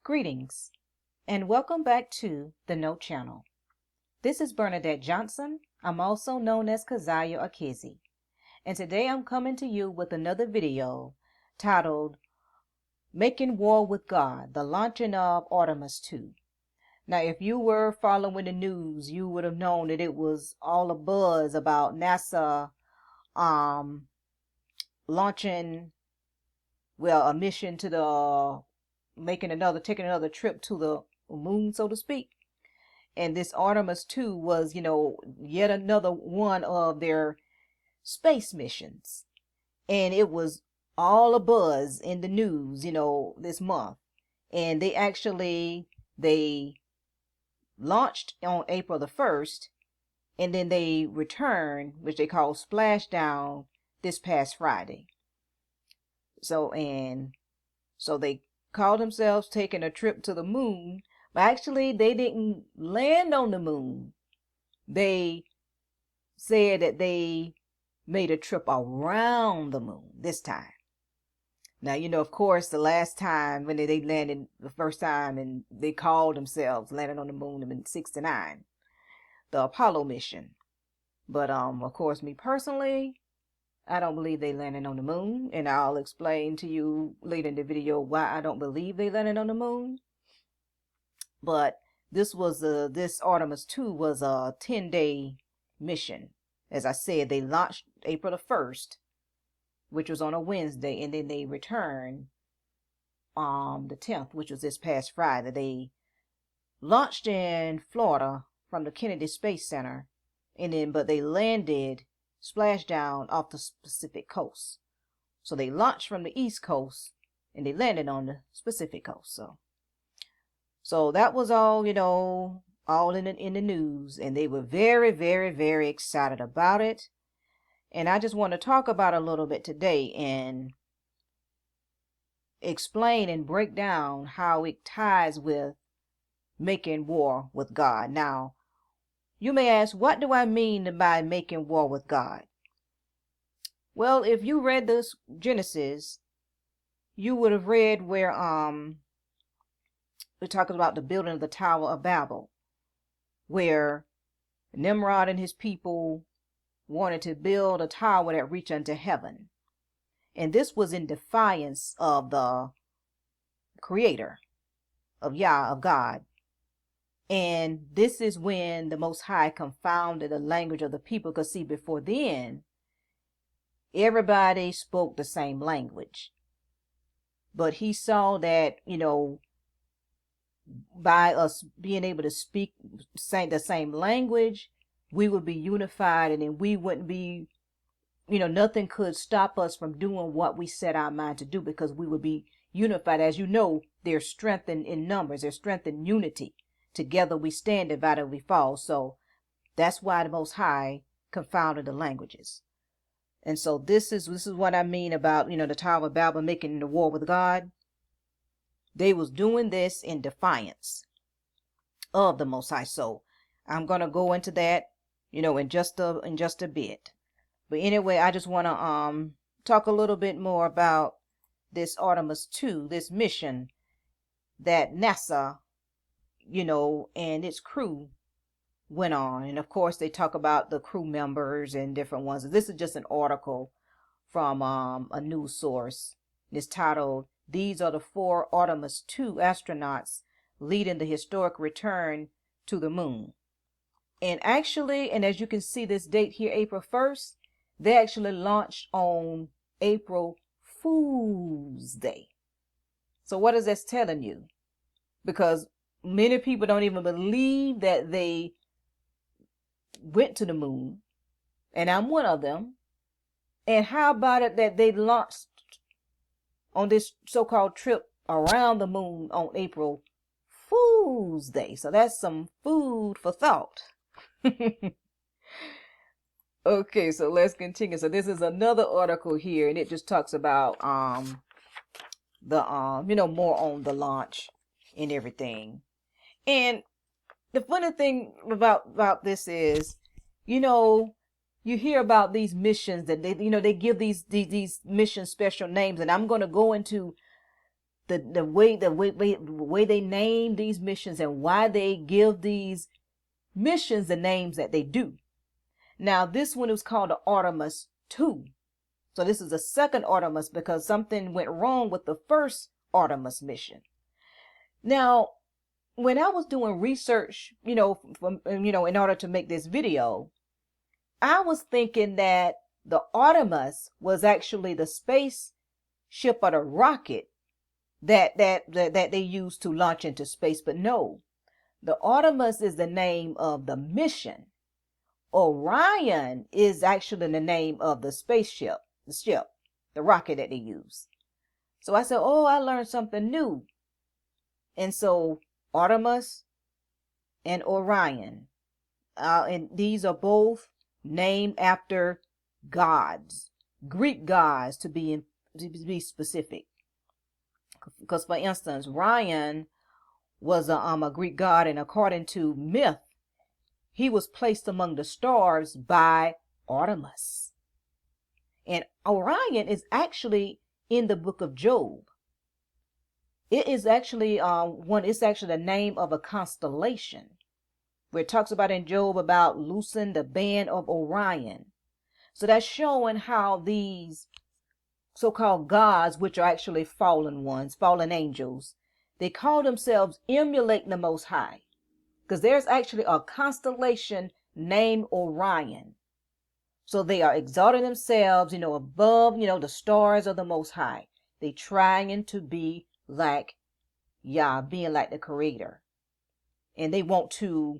Greetings and welcome back to the No Channel. This is Bernadette Johnson. I'm also known as Keziah or Kizzy. And today I'm coming to you with another video titled Making War with God, the Launching of ARTEMIS II. Now, if you were following the news, you would have known that it was all a buzz about NASA launching, a mission to the taking another trip to the moon, so to speak. And this Artemis 2 was, yet another one of their space missions. And it was all a buzz in the news, this month. And they launched on April the 1st, and then they returned, which they call splashdown, this past Friday. So they called themselves taking a trip to the moon, but actually they didn't land on the moon. They said that they made a trip around the moon this time. Now, of course, the last time when they landed the first time and they called themselves landing on the moon in '69, the Apollo mission. But of course, me personally, I don't believe they landed on the moon, and I'll explain to you later in the video why I don't believe they landed on the moon. But this Artemis 2 was a 10-day mission. As I said, they launched April the 1st, which was on a Wednesday, and then they returned the 10th, which was this past Friday. They launched in Florida from the Kennedy Space Center, but they landed splashdown off the Pacific coast. So they launched from the East Coast and they landed on the Pacific coast. So that was all, all in the news, and they were very, very, very excited about it. And I just want to talk about it a little bit today and explain and break down how it ties with making war with God. Now, you may ask, what do I mean by making war with God? Well, if you read this Genesis, you would have read where it talks about the building of the Tower of Babel, where Nimrod and his people wanted to build a tower that reached unto heaven. And this was in defiance of the Creator, of God. And this is when the Most High confounded the language of the people. Because see, before then, everybody spoke the same language. But he saw that, by us being able to speak the same language, we would be unified, and then we wouldn't be, nothing could stop us from doing what we set our mind to do, because we would be unified. As you know, there's strength in numbers, there's strength in unity. Together we stand, divided we fall. So that's why the Most High confounded the languages. And so this is what I mean about, the Tower of Babel making the war with God. They was doing this in defiance of the Most High. So I'm gonna go into that, in just a bit. But anyway, I just want to talk a little bit more about this Artemis 2, this mission that NASA, and its crew went on. And of course, they talk about the crew members and different ones. This is just an article from a news source. It's titled, "These are the 4 Artemis II astronauts leading the historic return to the moon." And actually, and as you can see this date here, April 1st, they actually launched on April Fool's Day. So what is that telling you? Because many people don't even believe that they went to the moon, and I'm one of them. And how about it that they launched on this so-called trip around the moon on April Fool's Day? So that's some food for thought. Okay, so let's continue. So this is another article here, and it just talks about more on the launch and everything. And the funny thing about this is, you hear about these missions that they give these missions special names, and I'm going to go into the way they name these missions and why they give these missions the names that they do. Now, this one was called the Artemis II. So this is the second Artemis because something went wrong with the first Artemis mission. Now, when I was doing research, in order to make this video, I was thinking that the Artemis was actually the spaceship or the rocket that they used to launch into space. But no, the Artemis is the name of the mission. Orion is actually the name of the spaceship, the rocket that they use. So I said, oh, I learned something new. And so Artemis and Orion, and these are both named after gods, Greek gods to be specific. Because for instance, Orion was a Greek god, and according to myth, he was placed among the stars by Artemis. And Orion is actually in the book of Job. It is actually it's actually the name of a constellation, where it talks about in Job about loosing the band of Orion. So that's showing how these so-called gods, which are actually fallen ones, fallen angels, they call themselves emulating the Most High. Because there's actually a constellation named Orion. So they are exalting themselves, above, the stars of the Most High. They trying to be like Yah, being like the Creator. And they want to,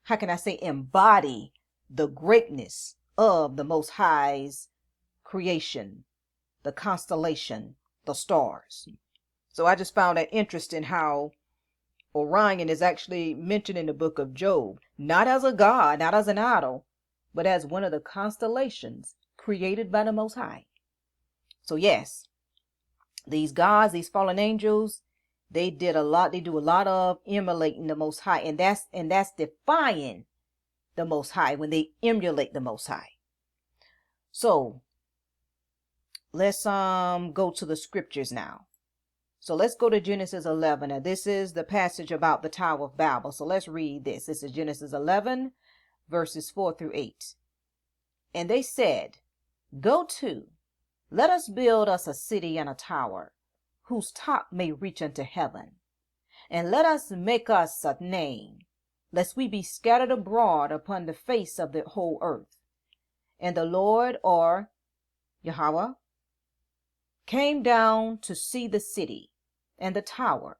how can I say, embody the greatness of the Most High's creation, the constellation, the stars. So I just found that interesting how Orion is actually mentioned in the book of Job, not as a god, not as an idol, but as one of the constellations created by the Most High. So yes, these gods, these fallen angels, they do a lot of emulating the Most High, and that's defying the Most High when they emulate the Most High. So let's go to the scriptures now. So let's go to Genesis 11. Now, this is the passage about the Tower of Babel. So let's read this. This is Genesis 11, verses 4 through 8. And they said, go to, let us build us a city and a tower, whose top may reach unto heaven. And let us make us a name, lest we be scattered abroad upon the face of the whole earth. And the Lord, or Yahweh, came down to see the city and the tower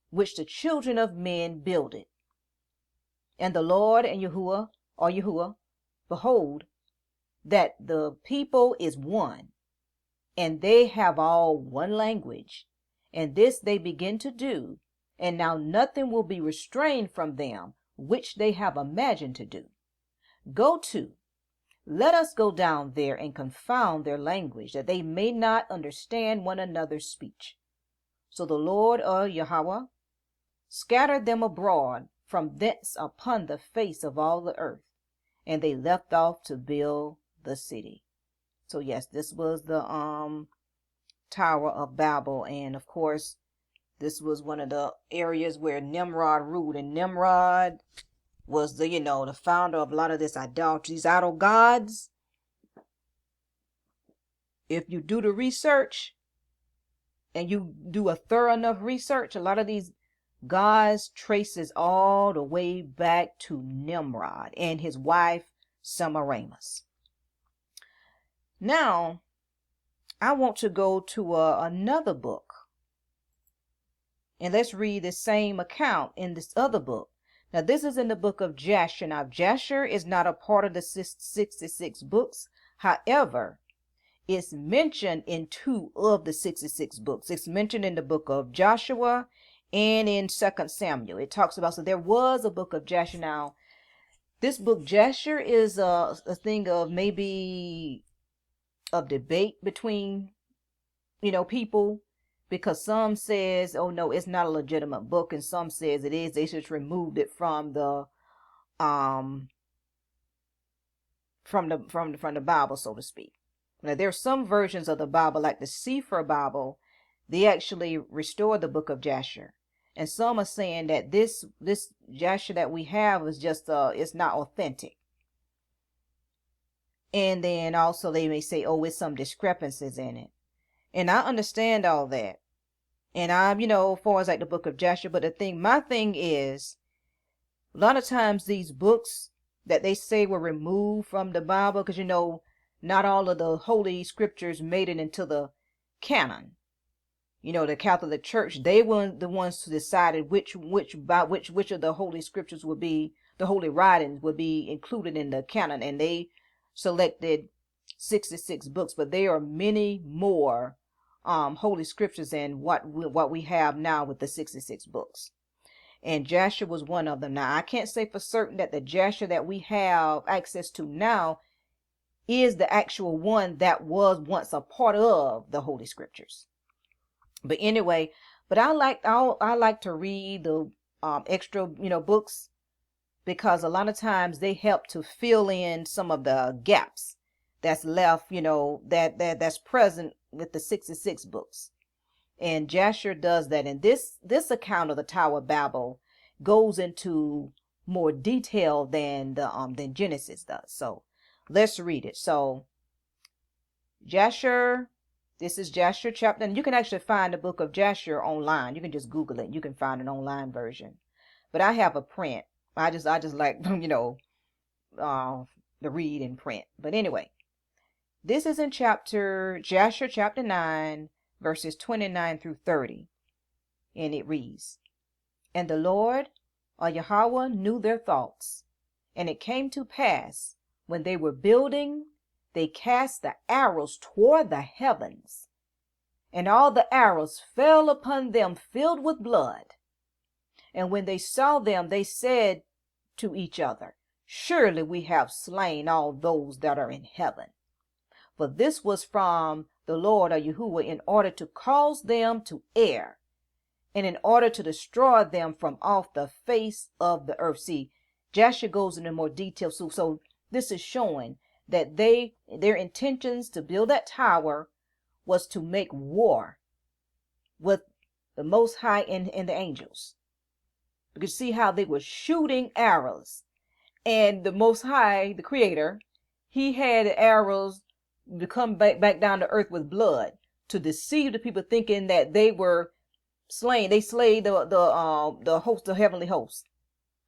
which the children of men builded. And the Lord and Yahuwah, or Yahuwah, behold, that the people is one, and they have all one language. And this they begin to do, and now nothing will be restrained from them, which they have imagined to do. Go to, let us go down there and confound their language, that they may not understand one another's speech. So the Lord, Yahweh, scattered them abroad from thence upon the face of all the earth, and they left off to build the city. So yes, this was the Tower of Babel, and of course, this was one of the areas where Nimrod ruled, and Nimrod was the founder of a lot of this idolatry, these idol gods. If you do the research, and you do a thorough enough research, a lot of these gods traces all the way back to Nimrod and his wife Semiramis. Now, I want to go to another book, and let's read the same account in this other book. Now, this is in the book of Jasher. Now, Jasher is not a part of the 66 books. However, it's mentioned in 2 of the 66 books. It's mentioned in the book of Joshua and in 2 Samuel. It talks about, so there was a book of Jasher. Now, this book Jasher is a thing of maybe of debate between, people, because some says, oh no, it's not a legitimate book, and some says it is. They just removed it from the from the Bible, so to speak. Now, there are some versions of the Bible, like the Sefer Bible, they actually restored the book of Jasher. And some are saying that this Jasher that we have is just it's not authentic. And then also they may say, oh, it's some discrepancies in it. And I understand all that. And I'm, as far as like the book of Jasher, but my thing is, a lot of times these books that they say were removed from the Bible, because not all of the holy scriptures made it into the canon. The Catholic Church, they were the ones who decided which of the holy scriptures would be, the holy writings would be included in the canon, and they selected 66 books. But there are many more holy scriptures than what we have now with the 66 books. And Jasher was one of them. Now, I can't say for certain that the Jasher that we have access to now is the actual one that was once a part of the holy scriptures. But anyway, I like to read the extra books, because a lot of times they help to fill in some of the gaps that's left, that's present with the 66 books. And Jasher does that. And this account of the Tower of Babel goes into more detail than Genesis does. So let's read it. So Jasher, this is Jasher chapter, and you can actually find the book of Jasher online. You can just Google it. You can find an online version. But I have a print. I just like to read in print. But anyway, this is in Jasher chapter 9, verses 29 through 30. And it reads, And the Lord, or Yahweh, knew their thoughts. And it came to pass, when they were building, they cast the arrows toward the heavens, and all the arrows fell upon them filled with blood. And when they saw them, they said to each other, Surely we have slain all those that are in heaven. For this was from the Lord, or Yahuwah, in order to cause them to err, and in order to destroy them from off the face of the earth. See, Jasher goes into more detail. So this is showing that their intentions to build that tower was to make war with the Most High and the angels. Because see how they were shooting arrows, and the Most High, the Creator, he had arrows to come back down to earth with blood to deceive the people, thinking that they were slain. They slayed the host, the heavenly host.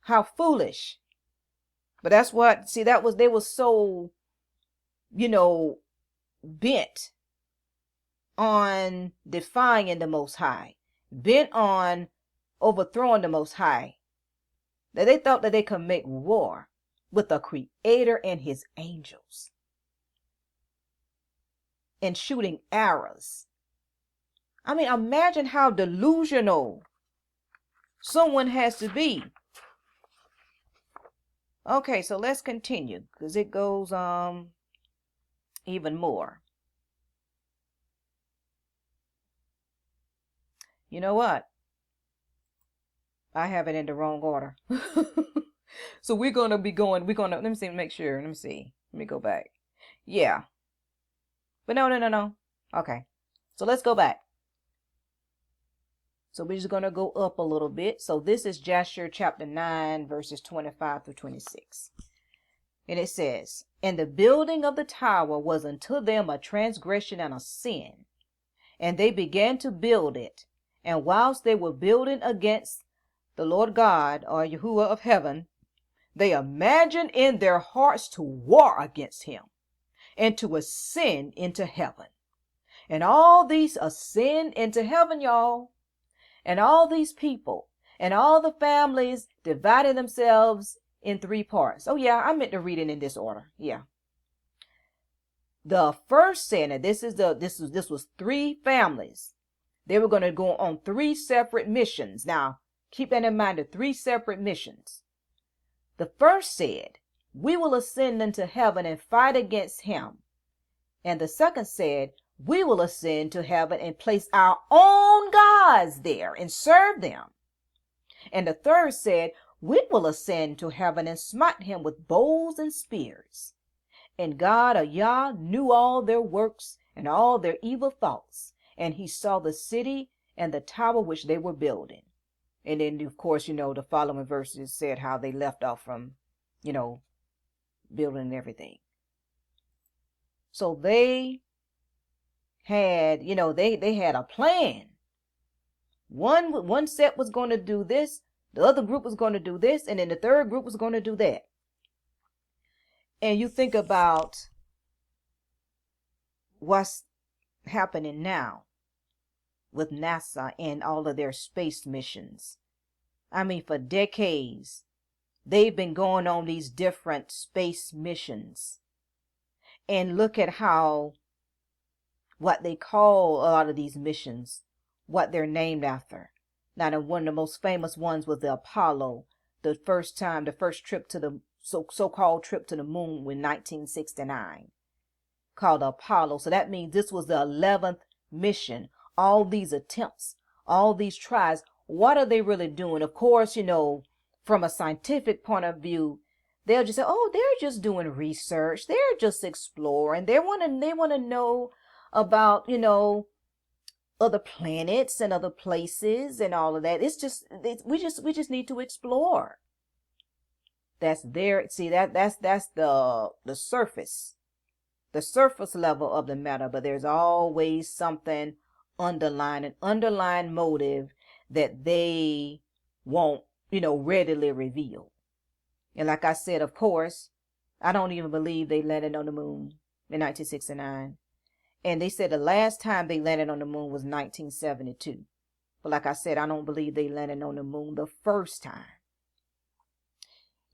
How foolish! But that's what. See, they were so, bent on defying the Most High, bent on overthrowing the Most High, that they thought that they could make war with the Creator and his angels, and shooting arrows. I mean, imagine how delusional someone has to be. Okay, so let's continue, because it goes even more. You know what? I have it in the wrong order. So we're going to let me see, make sure. Let me go back. Yeah. But no. Okay. So let's go back. So we're just going to go up a little bit. So this is Jasher chapter 9, verses 25 through 26. And it says, And the building of the tower was unto them a transgression and a sin. And they began to build it. And whilst they were building against the Lord God, or Yahuwah of heaven, they imagined in their hearts to war against him, and to ascend into heaven. And all these ascend into heaven, y'all. And all these people and all the families divided themselves in 3 parts. Oh yeah, I meant to read it in this order. Yeah. The first said, and this was 3 families. They were going to go on 3 separate missions. Now, keep that in mind, the 3 separate missions. The first said, We will ascend into heaven and fight against him. And the second said, We will ascend to heaven and place our own gods there and serve them. And the third said, We will ascend to heaven and smite him with bows and spears. And God, or Yah, knew all their works and all their evil thoughts. and he saw the city and the tower which they were building. And then, of course, the following verses said how they left off from, building and everything. So they had, they had a plan. One set was going to do this, the other group was going to do this, and then the third group was going to do that. And you think about what's happening now with NASA and all of their space missions. I mean, for decades, they've been going on these different space missions. And look at how, what they call a lot of these missions, what they're named after. Now, one of the most famous ones was the Apollo, the first trip to the so-called trip to the moon in 1969, called Apollo. So that means this was the 11th mission. All these attempts, all these tries, what are they really doing? Of course, from a scientific point of view, they'll just say, oh, they're just doing research. They're just exploring. They want to know about, other planets and other places and all of that. We just need to explore. That's there. See, that's the surface level of the matter, but there's always something underlying, an underlying motive that they won't, readily reveal. And like I said, of course, I don't even believe they landed on the moon in 1969. And they said the last time they landed on the moon was 1972. But like I said, I don't believe they landed on the moon the first time.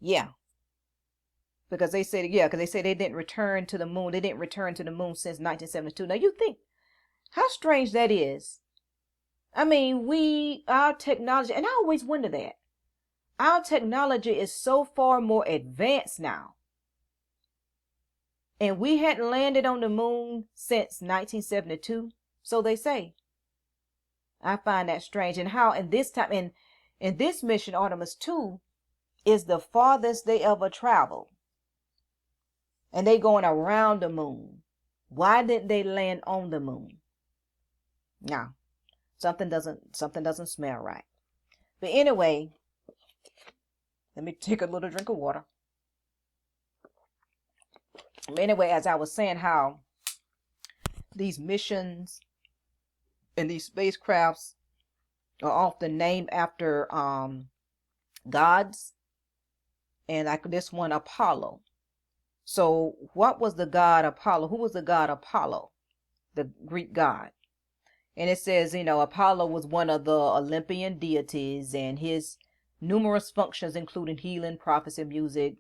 Yeah. Because they said they didn't return to the moon. They didn't return to the moon since 1972. Now you think how strange that is. I mean, our technology, and I always wonder that. Our technology is so far more advanced now. And we hadn't landed on the moon since 1972, so they say. I find that strange. And how in this mission, Artemis II, is the farthest they ever traveled. And they going around the moon. Why didn't they land on the moon? Now, something doesn't smell right. But anyway, let me take a little drink of water. Anyway, as I was saying, how these missions and these spacecrafts are often named after gods, and like this one, Apollo. So what was the god Apollo? Who was the god Apollo? The Greek god. And it says, Apollo was one of the Olympian deities, and his numerous functions including healing, prophecy, music,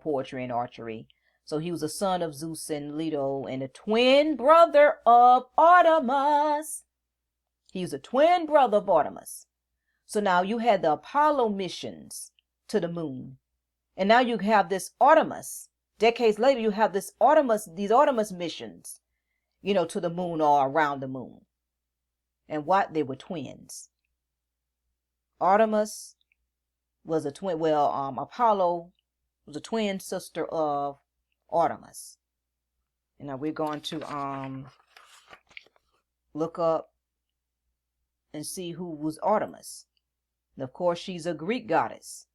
poetry, and archery. So he was a son of Zeus and Leto, and a twin brother of Artemis. He was a twin brother of Artemis. So now you had the Apollo missions to the moon. And now you have this Artemis. Decades later, you have these Artemis missions, to the moon or around the moon. And what? They were twins. Artemis was a twin. Well, Apollo was a twin sister of Artemis. And now we're going to look up and see who was Artemis. And of course, she's a Greek goddess,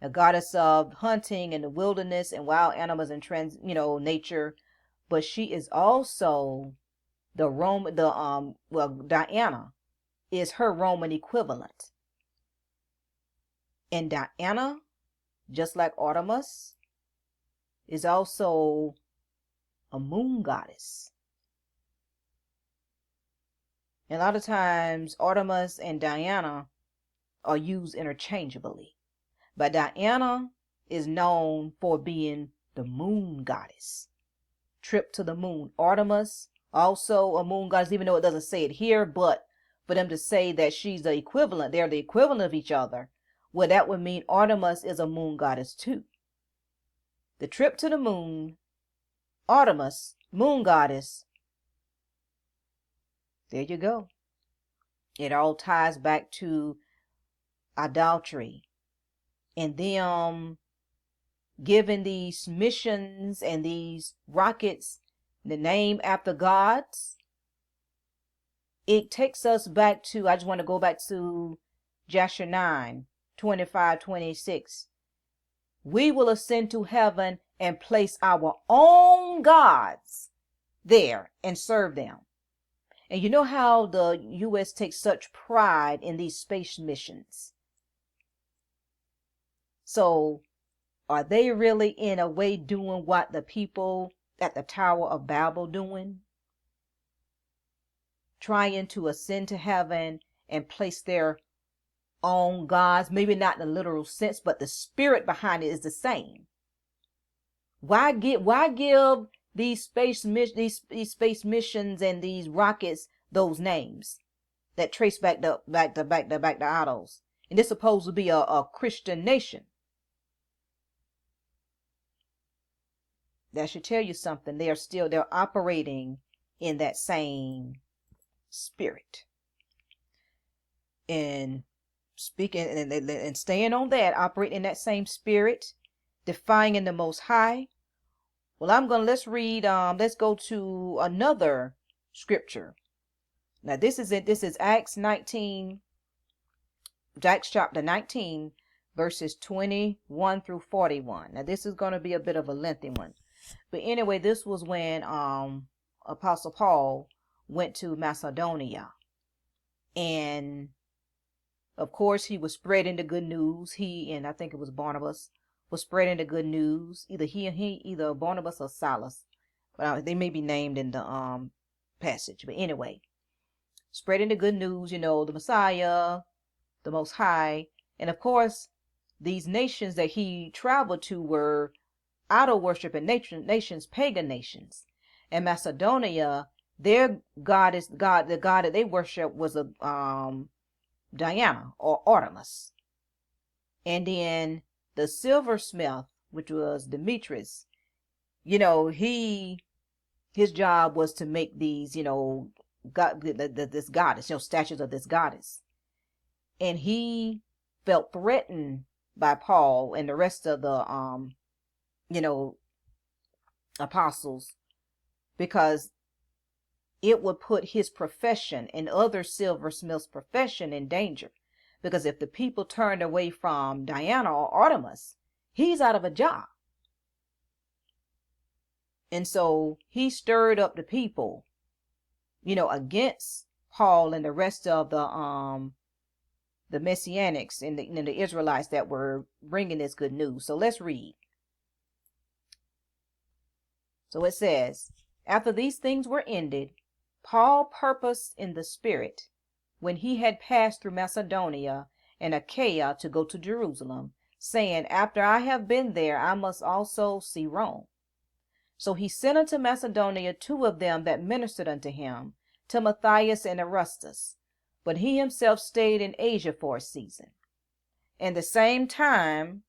a goddess of hunting in the wilderness and wild animals and nature. But she is also Diana is her Roman equivalent. And Diana, just like Artemis, is also a moon goddess. And a lot of times, Artemis and Diana are used interchangeably. But Diana is known for being the moon goddess. Trip to the moon. Artemis, also a moon goddess, even though it doesn't say it here, but for them to say that she's the equivalent, they're the equivalent of each other, well, that would mean Artemis is a moon goddess too. The trip to the moon, Artemis, moon goddess. There you go. It all ties back to idolatry and them giving these missions and these rockets the name after gods it takes us back to, I just want to go back to Joshua 9:25-26. We will ascend to heaven and place our own gods there and serve them. And you know how the U.S. takes such pride in these space missions. So are they really in a way doing what the people at the Tower of Babel doing? Trying to ascend to heaven and place their own gods, maybe not in the literal sense, but the spirit behind it is the same. Why give these space missions and these rockets those names that trace back to idols? And it's supposed to be a Christian nation. That should tell you something. They're operating in that same spirit. And speaking and staying on that, operating in that same spirit, defying the Most High. Well, let's read, let's go to another scripture. Now this is Acts chapter 19, verses 21 through 41. Now this is going to be a bit of a lengthy one. But anyway, this was when Apostle Paul went to Macedonia. And of course, he was spreading the good news. He and I think it was Barnabas was spreading the good news. Either Barnabas or Silas. But they may be named in the passage. But anyway, spreading the good news, the Messiah, the Most High. And of course, these nations that he traveled to were idol worshiping nations, pagan nations. And Macedonia, their the god that they worship was a Diana or Artemis. And then the silversmith, which was Demetrius, his job was to make these, this goddess, statues of this goddess. And he felt threatened by Paul and the rest of the apostles, because it would put his profession and other silversmiths' profession in danger. Because if the people turned away from Diana or Artemis, he's out of a job. And so he stirred up the people, against Paul and the rest of the Messianics and the Israelites that were bringing this good news. So let's read. So it says, after these things were ended, Paul purposed in the Spirit, when he had passed through Macedonia and Achaia, to go to Jerusalem, saying, after I have been there, I must also see Rome. So he sent unto Macedonia 2 of them that ministered unto him, Timotheus and Erastus. But he himself stayed in Asia for a season. And the same time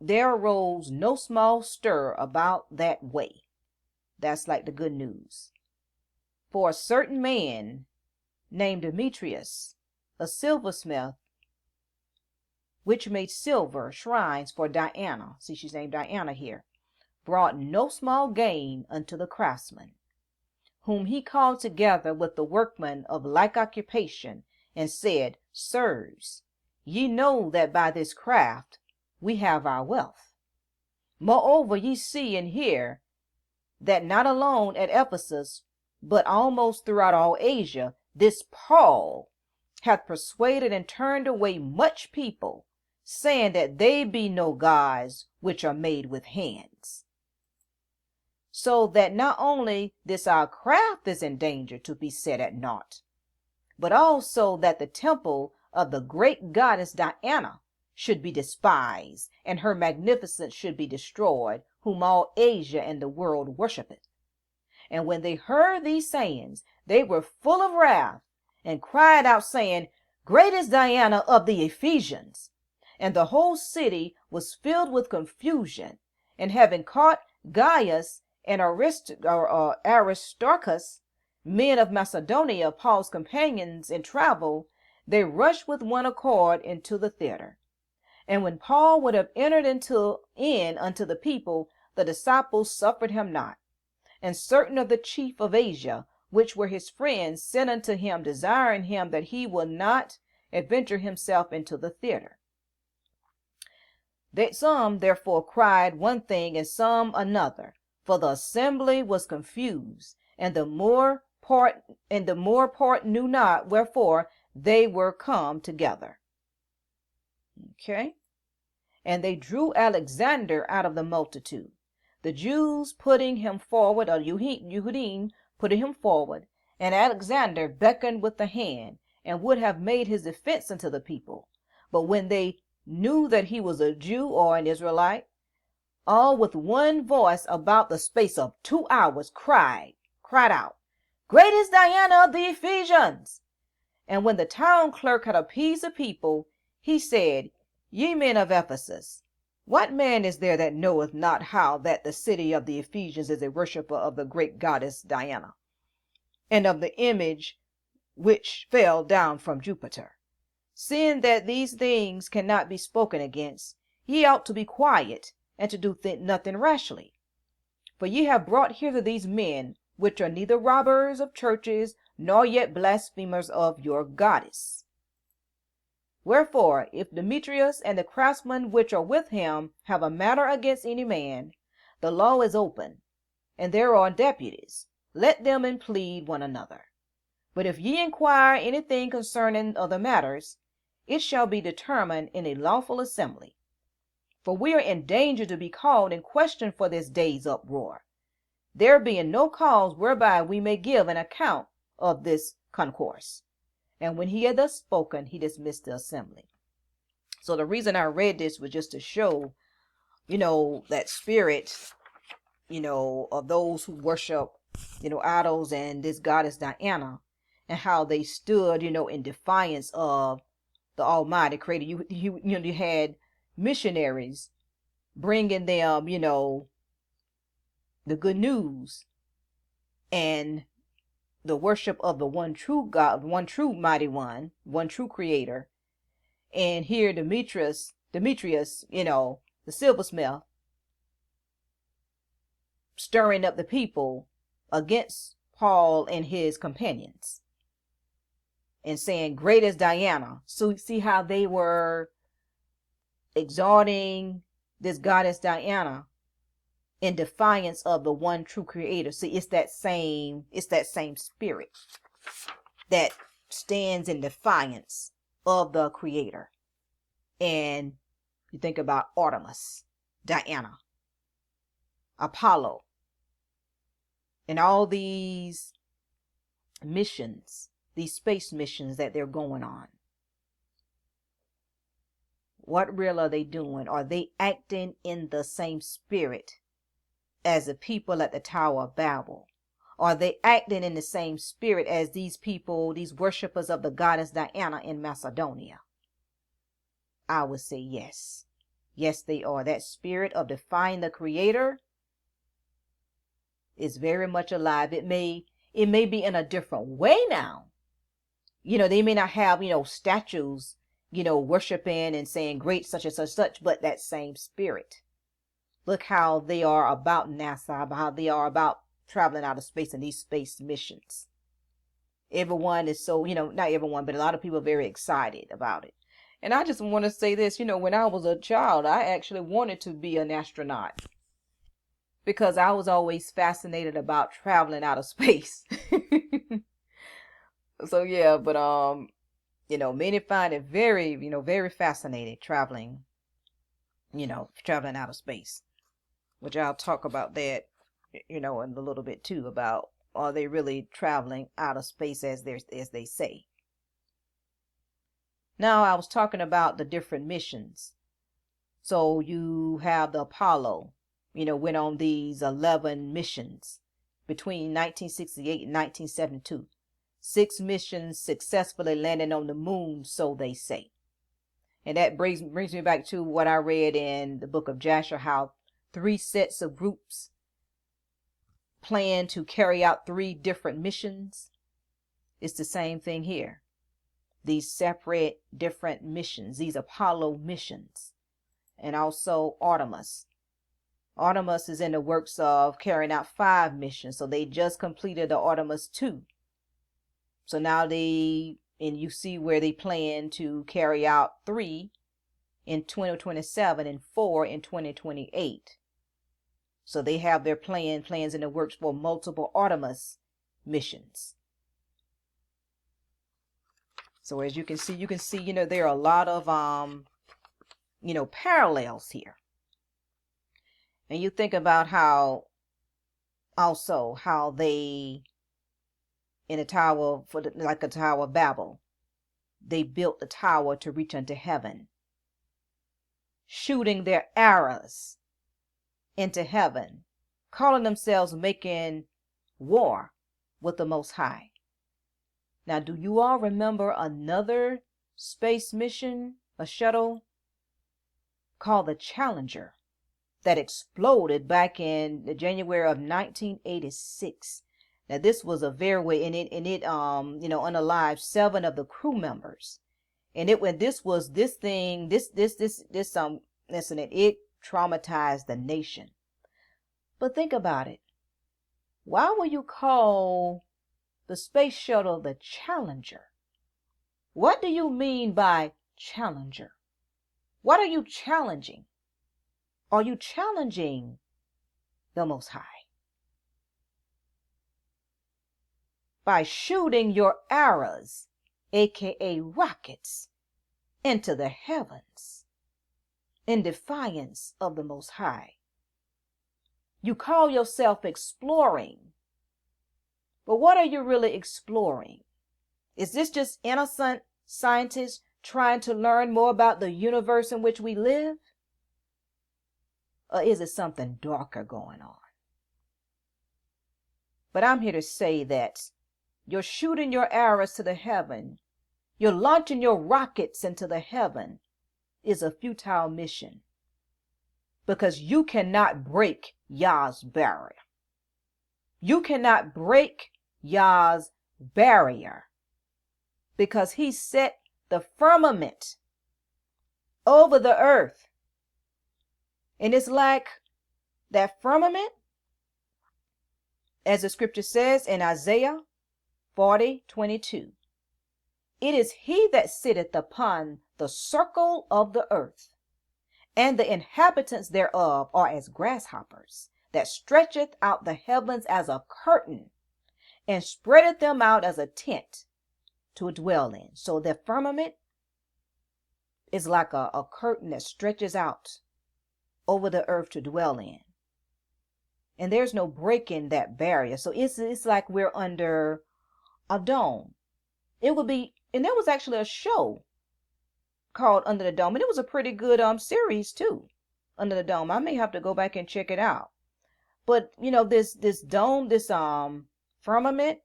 there arose no small stir about that way. That's like the good news. For a certain man named Demetrius, a silversmith, which made silver shrines for Diana, see, she's named Diana here, brought no small gain unto the craftsmen, whom he called together with the workmen of like occupation, and said, Sirs, ye know that by this craft we have our wealth. Moreover, ye see and hear that not alone at Ephesus, but almost throughout all Asia, this Paul hath persuaded and turned away much people, saying that they be no gods which are made with hands. So that not only this our craft is in danger to be set at naught, but also that the temple of the great goddess Diana should be despised, and her magnificence should be destroyed, whom all Asia and the world worshipeth. And when they heard these sayings, they were full of wrath, and cried out, saying, Great is Diana of the Ephesians. And the whole city was filled with confusion. And having caught Gaius and Aristarchus, men of Macedonia, Paul's companions in travel, they rushed with one accord into the theater. And when Paul would have entered in unto the people, the disciples suffered him not. And certain of the chief of Asia, which were his friends, sent unto him, desiring him that he would not adventure himself into the theater. That some therefore cried one thing and some another, for the assembly was confused, and the more part knew not wherefore they were come together. Okay. And they drew Alexander out of the multitude, the Jews putting him forward, or Yehudim putting him forward, and Alexander beckoned with the hand, and would have made his defense unto the people. But when they knew that he was a Jew or an Israelite, all with one voice about the space of 2 hours cried out, Great is Diana of the Ephesians. And when the town clerk had appeased the people, he said, Ye men of Ephesus, what man is there that knoweth not how that the city of the Ephesians is a worshipper of the great goddess Diana, and of the image which fell down from Jupiter? Seeing that these things cannot be spoken against, ye ought to be quiet, and to do nothing rashly. For ye have brought hither these men, which are neither robbers of churches, nor yet blasphemers of your goddess. Wherefore, if Demetrius and the craftsmen which are with him have a matter against any man, the law is open, and there are deputies. Let them implead one another. But if ye inquire anything concerning other matters, it shall be determined in a lawful assembly. For we are in danger to be called in question for this day's uproar, there being no cause whereby we may give an account of this concourse. And when he had thus spoken, he dismissed the assembly. So the reason I read this was just to show, that spirit, of those who worship, idols and this goddess Diana, and how they stood, in defiance of the Almighty Creator. You had missionaries bringing them, the good news and the worship of the one true God, one true mighty one true creator. And here Demetrius, the silversmith, stirring up the people against Paul and his companions and saying, Great is Diana. So see how they were exalting this goddess Diana in defiance of the one true creator. See, it's that same spirit that stands in defiance of the creator. And you think about Artemis, Diana, Apollo, and all these missions, these space missions that they're going on. What real are they doing? Are they acting in the same spirit as the people at the Tower of Babel? Are they acting in the same spirit as these people, these worshipers of the goddess Diana in Macedonia? I would say yes. Yes, they are. That spirit of defying the Creator is very much alive. It may be in a different way now. They may not have, statues, worshiping and saying great such and such, but that same spirit. Look how they are about NASA, how they are about traveling out of space in these space missions. Everyone is so, not everyone, but a lot of people are very excited about it. And I just want to say this, when I was a child, I actually wanted to be an astronaut because I was always fascinated about traveling out of space. So yeah, but many find it very, very fascinating traveling out of space, which I'll talk about that, in a little bit too, about are they really traveling out of space as they say. Now I was talking about the different missions. So you have the Apollo, went on these 11 missions between 1968 and 1972. 6 missions successfully landing on the moon, so they say. And that brings me back to what I read in the book of Joshua, how 3 sets of groups plan to carry out 3 different missions. It's the same thing here. These separate different missions, these Apollo missions, and also Artemis. Artemis is in the works of carrying out 5 missions. So they just completed the Artemis II. So now and you see where they plan to carry out 3 in 2027 and 4 in 2028. So they have their plans in the works for multiple Artemis missions. So as you can see, there are a lot of, parallels here. And you think about how they, in a tower, like a Tower of Babel, they built the tower to reach unto heaven, shooting their arrows into heaven, calling themselves making war with the Most High. Now, do you all remember another space mission, a shuttle called the Challenger, that exploded back in the January of 1986? Now, this was a very way, and it unalived 7 of the crew members. And it traumatized the nation. But think about it. Why will you call the space shuttle the Challenger? What do you mean by Challenger? What are you challenging? Are you challenging the Most High by shooting your arrows, aka rockets, into the heavens in defiance of the Most High? You call yourself exploring, but what are you really exploring? Is this just innocent scientists trying to learn more about the universe in which we live? Or is it something darker going on? But I'm here to say that you're shooting your arrows to the heaven, you're launching your rockets into the heaven, is a futile mission, because you cannot break Yah's barrier. You cannot break Yah's barrier, because he set the firmament over the earth. And it's like that firmament, as the scripture says in Isaiah 40:22. It is he that sitteth upon the circle of the earth, and the inhabitants thereof are as grasshoppers, that stretcheth out the heavens as a curtain, and spreadeth them out as a tent to dwell in. So the firmament is like a curtain that stretches out over the earth to dwell in. And there's no breaking that barrier. So it's like we're under a dome. It would be, and there was actually a show called Under the Dome, and it was a pretty good series too, Under the Dome. I may have to go back and check it out. But this dome, this firmament,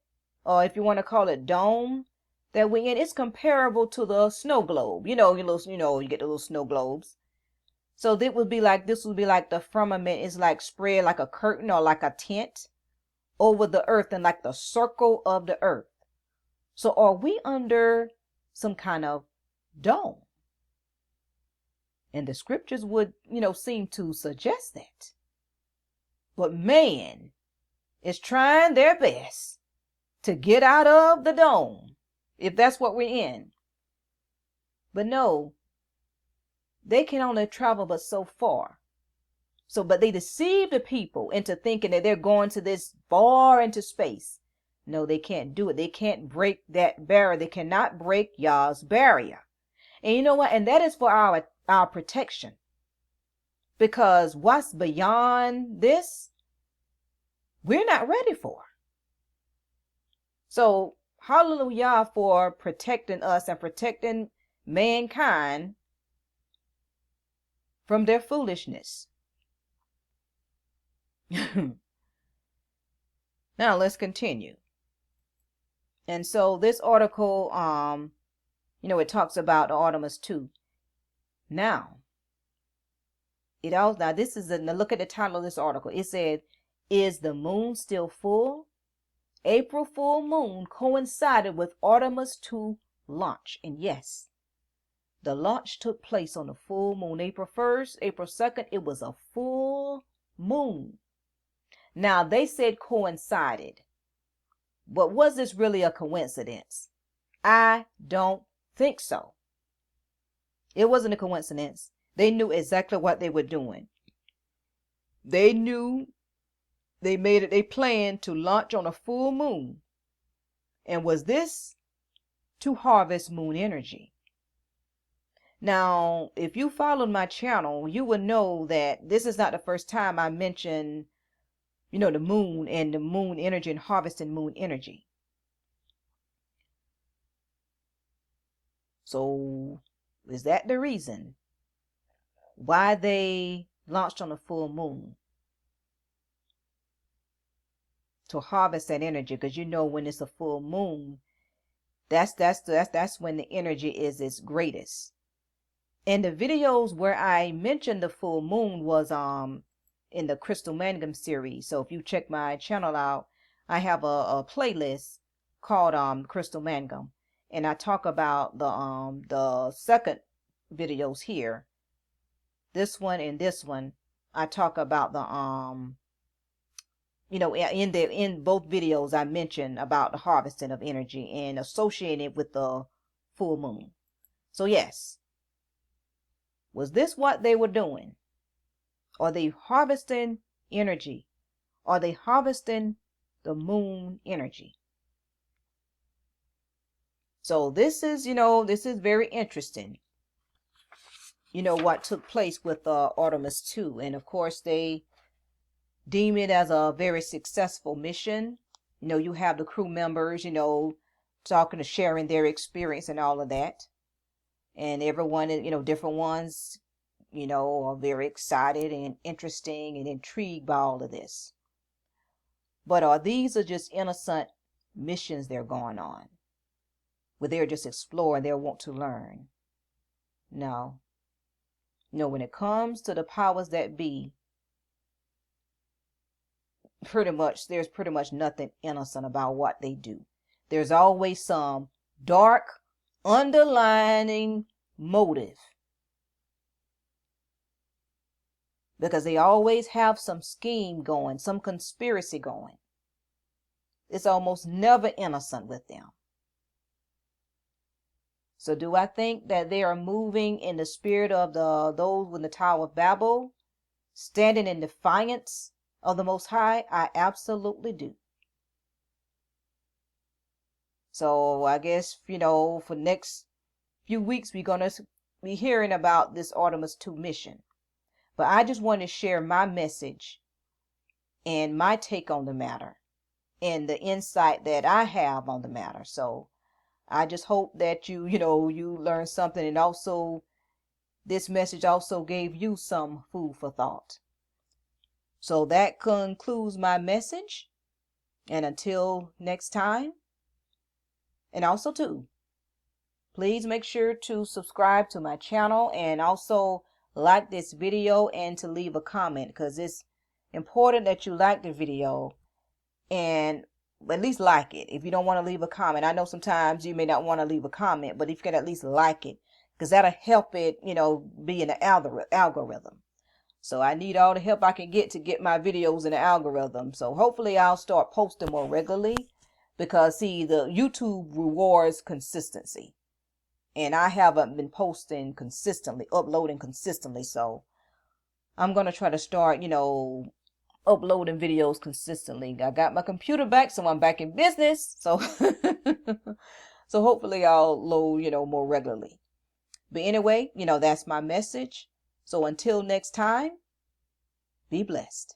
or if you want to call it dome that we in, it's comparable to the snow globe. You get the little snow globes. So this would be like the firmament is like spread like a curtain or like a tent over the earth, and like the circle of the earth. So are we under some kind of dome? And the scriptures would, seem to suggest that. But man is trying their best to get out of the dome, if that's what we're in. But no, they can only travel but so far. But they deceive the people into thinking that they're going to this far into space. No, they can't do it. They can't break that barrier. They cannot break Yah's barrier. And you know what? And that is for our protection. Because what's beyond this, we're not ready for. So hallelujah for protecting us and protecting mankind from their foolishness. Now let's continue. And so this article, it talks about the Artemis II. Now this is look at the title of this article. It said, "Is the moon still full?" April full moon coincided with Artemis II launch. And yes, the launch took place on the full moon, April 1st, April 2nd. It was a full moon. Now, they said coincided, but was this really a coincidence? I don't think so. It wasn't a coincidence. They knew exactly what they were doing. They knew they made it a plan to launch on a full moon. And was this to harvest moon energy? Now, if you followed my channel, you will know that this is not the first time I mention, the moon and the moon energy and harvesting moon energy. So, is that the reason why they launched on a full moon? To harvest that energy, because when it's a full moon, that's when the energy is its greatest. And the videos where I mentioned the full moon was in the Crystal Mangum series. So if you check my channel out, I have a playlist called Crystal Mangum, and I talk about the second videos here. This one and this one, I talk about the in both videos I mentioned about the harvesting of energy and associated with the full moon. So yes, was this what they were doing? Are they harvesting energy? Are they harvesting the moon energy? So this is very interesting. What took place with Artemis II, and of course they deem it as a very successful mission. You have the crew members, talking to sharing their experience and all of that. And everyone, different ones, are very excited and interesting and intrigued by all of this. But are these just innocent missions they're going on, where they're just exploring, they want to learn? No. When it comes to the powers that be, there's pretty much nothing innocent about what they do. There's always some dark underlying motive, because they always have some scheme going, some conspiracy going. It's almost never innocent with them. So do I think that they are moving in the spirit of those in the Tower of Babel, standing in defiance of the Most High? I absolutely do. So I guess, for next few weeks, we're going to be hearing about this Artemis II mission. But I just want to share my message and my take on the matter and the insight that I have on the matter. So I just hope that you learned something, and also this message also gave you some food for thought. So that concludes my message. And until next time, and also too, please make sure to subscribe to my channel and also like this video and to leave a comment, because it's important that you like the video and at least like it. If you don't want to leave a comment, I know sometimes you may not want to leave a comment, but if you can at least like it, because that'll help it, be in the algorithm. So I need all the help I can get to get my videos in the algorithm. So hopefully I'll start posting more regularly, because see, the YouTube rewards consistency. And I haven't been posting consistently, uploading consistently. So I'm going to try to start, uploading videos consistently. I got my computer back, so I'm back in business. So, so hopefully I'll load, more regularly. But anyway, that's my message. So until next time, be blessed.